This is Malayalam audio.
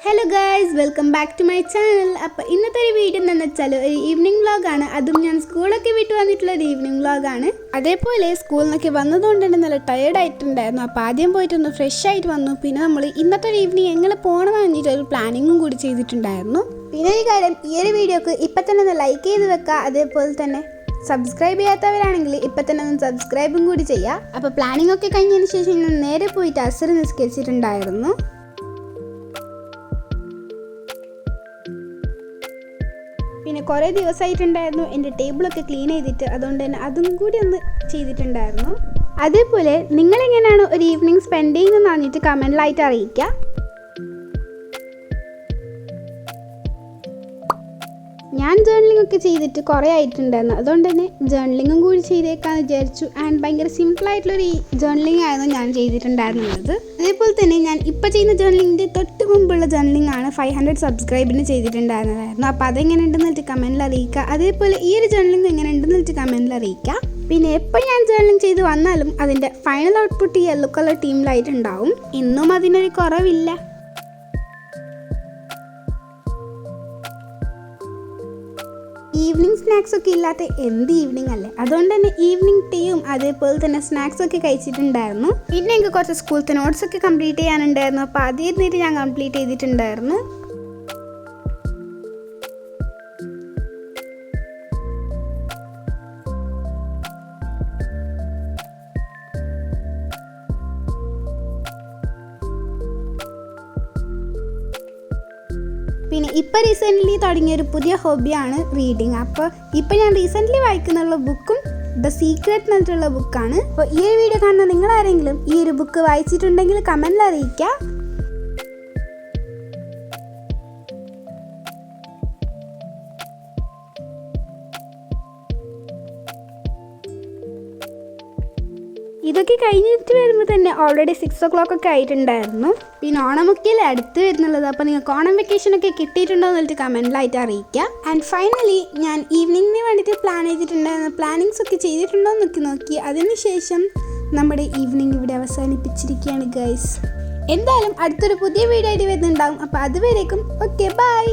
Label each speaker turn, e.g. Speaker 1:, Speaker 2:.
Speaker 1: Hello guys, welcome back to my channel. അപ്പോൾ ഇന്നത്തെ ഒരു വീഡിയോ എന്താണെന്ന് വെച്ചാൽ ഒരു ഈവനിങ് വ്ളോഗാണ്. അതും ഞാൻ സ്കൂളൊക്കെ വിട്ട് വന്നിട്ടുള്ള ഒരു ഈവനിങ് വ്ളോഗാണ്. അതേപോലെ സ്കൂളിൽ നിന്നൊക്കെ വന്നതുകൊണ്ട് തന്നെ നല്ല ടയേർഡ് ആയിട്ടുണ്ടായിരുന്നു. അപ്പോൾ ആദ്യം പോയിട്ടൊന്ന് ഫ്രഷ് ആയിട്ട് വന്നു. പിന്നെ നമ്മൾ ഇന്നത്തെ ഒരു ഈവനിങ് എങ്ങനെ പോകണമെന്ന് പറഞ്ഞിട്ട് ഒരു പ്ലാനിങ്ങും കൂടി ചെയ്തിട്ടുണ്ടായിരുന്നു. പിന്നെ ഒരു കാര്യം, ഈ ഒരു വീഡിയോക്ക് ഇപ്പം തന്നെ ഒന്ന് ലൈക്ക് ചെയ്ത് വെക്കുക. അതേപോലെ തന്നെ സബ്സ്ക്രൈബ് ചെയ്യാത്തവരാണെങ്കിൽ ഇപ്പം തന്നെ ഒന്ന് സബ്സ്ക്രൈബും കൂടി ചെയ്യുക. അപ്പോൾ പ്ലാനിങ് ഒക്കെ കഴിഞ്ഞതിന് ശേഷം ഞാൻ നേരെ പോയിട്ട് അസർ നിസ്കരിച്ചിട്ടുണ്ടായിരുന്നു. പിന്നെ കുറേ ദിവസമായിട്ടുണ്ടായിരുന്നു എൻ്റെ ടേബിളൊക്കെ ക്ലീൻ ചെയ്തിട്ട്, അതുകൊണ്ട് തന്നെ അതും കൂടി ഒന്ന് ചെയ്തിട്ടുണ്ടായിരുന്നു. അതേപോലെ നിങ്ങളെങ്ങനെയാണ് ഒരു ഈവനിങ് സ്പെൻഡ് ചെയ്യുന്നതെന്ന് പറഞ്ഞിട്ട് കമൻറ്റിലായിട്ട് അറിയിക്കുക. ഞാൻ ജേർണലിംഗ് ഒക്കെ ചെയ്തിട്ട് കുറേ ആയിട്ടുണ്ടായിരുന്നു. അതുകൊണ്ട് തന്നെ ജേർണലിങ്ങും കൂടി ചെയ്തേക്കാമെന്ന് വിചാരിച്ചു. ആൻഡ് ഭയങ്കര സിമ്പിളായിട്ടുള്ളൊരു ജേർണലിംഗ് ആയിരുന്നു ഞാൻ ചെയ്തിട്ടുണ്ടായിരുന്നത്. അതേപോലെ തന്നെ ഞാൻ ഇപ്പോൾ ചെയ്യുന്ന ജേർണലിങ്ങിൻ്റെ തൊട്ട് മുമ്പുള്ള ജേർണലിംഗ് ആണ് 500 സബ്സ്ക്രൈബിന് ചെയ്തിട്ടുണ്ടായിരുന്നതായിരുന്നു. അപ്പോൾ അതെങ്ങനെ ഉണ്ടെന്ന് വെച്ചിട്ട് കമൻറ്റിൽ അറിയിക്കുക. അതേപോലെ ഈ ഒരു ജേർണലിംഗ് എങ്ങനെ ഉണ്ടെന്ന് വെച്ചിട്ട് കമൻറ്റിൽ അറിയിക്കുക. പിന്നെ എപ്പോൾ ഞാൻ ജേർണലിംഗ് ചെയ്ത് വന്നാലും അതിൻ്റെ ഫൈനൽ ഔട്ട്പുട്ട് യെല്ലോ കളർ ടീമിലായിട്ടുണ്ടാവും. ഇന്നും അതിനൊരു കുറവില്ല. ഈവനിങ് സ്നാക്സ് ഒക്കെ ഇല്ലാത്ത എന്ത് ഈവനിങ് അല്ലേ? അതുകൊണ്ട് തന്നെ ഈവനിങ് ടീയും അതേപോലെ തന്നെ സ്നാക്സ് ഒക്കെ കഴിച്ചിട്ടുണ്ടായിരുന്നു. പിന്നെ എനിക്ക് കുറച്ച് സ്കൂളത്തെ നോട്ട്സ് ഒക്കെ കംപ്ലീറ്റ് ചെയ്യാനുണ്ടായിരുന്നു. അപ്പോൾ ആദ്യം ഞാൻ കംപ്ലീറ്റ് ചെയ്തിട്ടുണ്ടായിരുന്നു. പിന്നെ ഇപ്പോൾ റീസെൻ്റ്ലി തുടങ്ങിയൊരു പുതിയ ഹോബിയാണ് റീഡിങ്. അപ്പോൾ ഇപ്പോൾ ഞാൻ റീസെൻ്റ്ലി വായിക്കുന്നുള്ള ബുക്കും ദ സീക്രറ്റ് എന്നിട്ടുള്ള ബുക്കാണ്. അപ്പോൾ ഈ ഒരു വീഡിയോ കാണുന്ന നിങ്ങളാരെങ്കിലും ഈ ഒരു ബുക്ക് വായിച്ചിട്ടുണ്ടെങ്കിൽ കമൻറ്റിൽ അറിയിക്കുക. ഇതൊക്കെ കഴിഞ്ഞിട്ട് വരുമ്പോൾ തന്നെ ഓൾറെഡി 6 o'clock ഒക്കെ ആയിട്ടുണ്ടായിരുന്നു. പിന്നെ ഓണമൊക്കെയല്ലേ അടുത്ത് വരുന്നുള്ളത്. അപ്പോൾ നിങ്ങൾക്ക് ഓണം വെക്കേഷനൊക്കെ കിട്ടിയിട്ടുണ്ടോ എന്നിട്ട് കമൻറ്റിലായിട്ട് അറിയിക്കുക. ആൻഡ് ഫൈനലി ഞാൻ ഈവനിങ്ങിന് വേണ്ടിയിട്ട് പ്ലാൻ ചെയ്തിട്ടുണ്ടായിരുന്നു. പ്ലാനിങ്സ് ഒക്കെ ചെയ്തിട്ടുണ്ടോ എന്നൊക്കെ നോക്കി അതിനുശേഷം നമ്മുടെ ഈവനിങ് ഇവിടെ അവസാനിപ്പിച്ചിരിക്കുകയാണ് ഗൈസ്. എന്തായാലും അടുത്തൊരു പുതിയ വീഡിയോ ആയിട്ട് വരുന്നുണ്ടാവും. അപ്പോൾ അതുവരേക്കും ഓക്കെ, ബൈ.